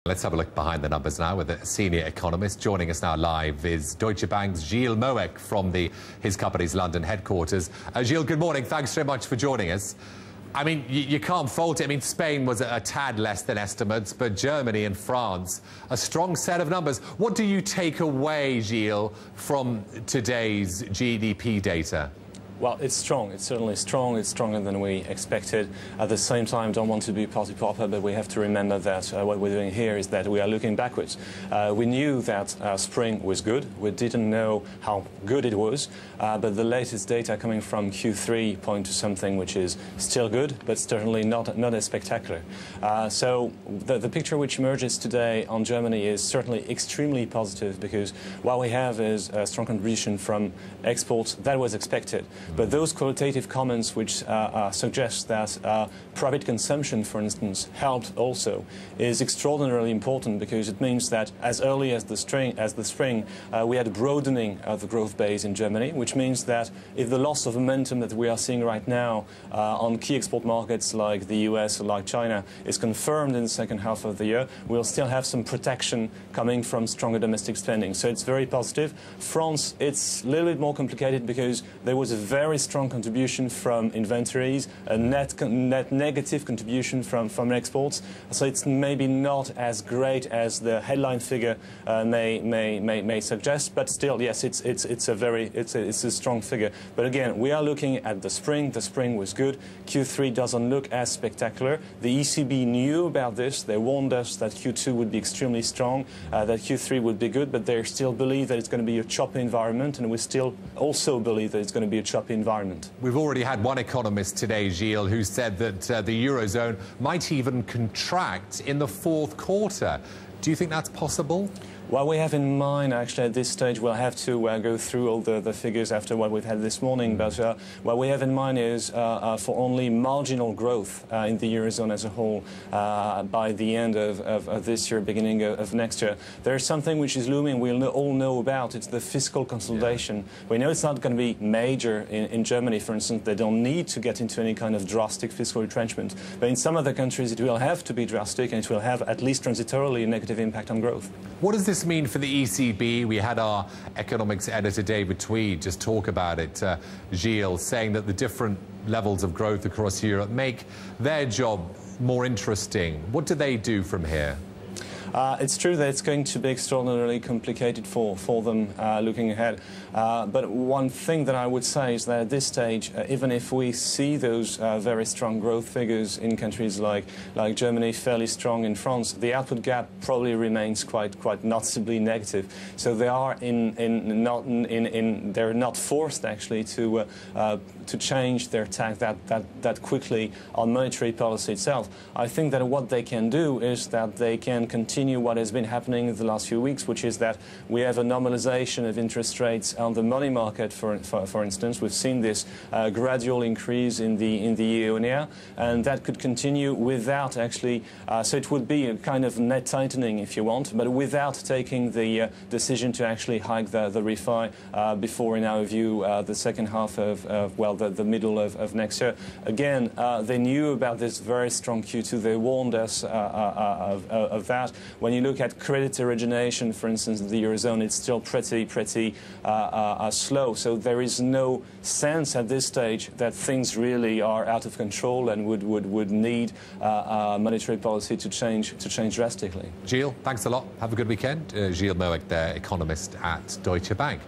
Let's have a look behind the numbers now with a senior economist. Joining us now live is Deutsche Bank's Gilles Moec from his company's London headquarters. Gilles, good morning. Thanks very much for joining us. I mean, you can't fault it. I mean, Spain was a tad less than estimates, but Germany and France, a strong set of numbers. What do you take away, Gilles, from today's GDP data? Well, it's strong. It's certainly strong. It's stronger than we expected. At the same time, don't want to be party popper, but we have to remember that what we're doing here is that we are looking backwards. We knew that spring was good. We didn't know how good it was, but the latest data coming from Q3 point to something which is still good, but certainly not as spectacular. So the picture which emerges today on Germany is certainly extremely positive, because what we have is a strong contribution from exports. That was expected. But those qualitative comments which suggest that private consumption, for instance, helped also, is extraordinarily important, because it means that as early as the spring, we had a broadening of the growth base in Germany, which means that if the loss of momentum that we are seeing right now on key export markets like the US or like China is confirmed in the second half of the year, we'll still have some protection coming from stronger domestic spending. So it's very positive. France, it's a little bit more complicated, because there was a very strong contribution from inventories, a net negative contribution from exports. So it's maybe not as great as the headline figure may suggest, but still, yes, it's a strong figure. But again, we are looking at the spring. The spring was good. Q3 doesn't look as spectacular. The ECB knew about this. They warned us that Q2 would be extremely strong, that Q3 would be good, but they still believe that it's going to be a choppy environment, and we still also believe that it's going to be a choppy environment. We've already had one economist today, Gilles, who said that the Eurozone might even contract in the fourth quarter. Do you think that's possible? What we have in mind, actually, at this stage, we'll have to go through all the figures after what we've had this morning. But what we have in mind is for only marginal growth in the Eurozone as a whole by the end of this year, beginning of next year. There's something which is looming we all know about. It's the fiscal consolidation. Yeah. We know it's not going to be major in Germany, for instance. They don't need to get into any kind of drastic fiscal retrenchment. But in some other countries, it will have to be drastic, and it will have, at least transitorily, a negative impact on growth. What does this mean for the ECB? We had our economics editor, David Tweed, just talk about it, Gilles, saying that the different levels of growth across Europe make their job more interesting. What do they do from here? It's true that it's going to be extraordinarily complicated for them looking ahead. But one thing that I would say is that at this stage, even if we see those very strong growth figures in countries like Germany, fairly strong in France, the output gap probably remains quite noticeably negative. So they are they're not forced actually to change their tack that quickly on monetary policy itself. I think that what they can do is that they can continue what has been happening in the last few weeks, which is that we have a normalization of interest rates on the money market. For instance, we've seen this gradual increase in the EONIA, and that could continue without actually. So it would be a kind of net tightening, if you want, but without taking the decision to actually hike the refi before, in our view, the second half of the middle of next year. Again, they knew about this very strong Q2. They warned us of that. When you look at credit origination, for instance, in the Eurozone, it's still pretty slow. So there is no sense at this stage that things really are out of control and would need monetary policy to change drastically. Gilles, thanks a lot. Have a good weekend. Gilles Moec, there, economist at Deutsche Bank.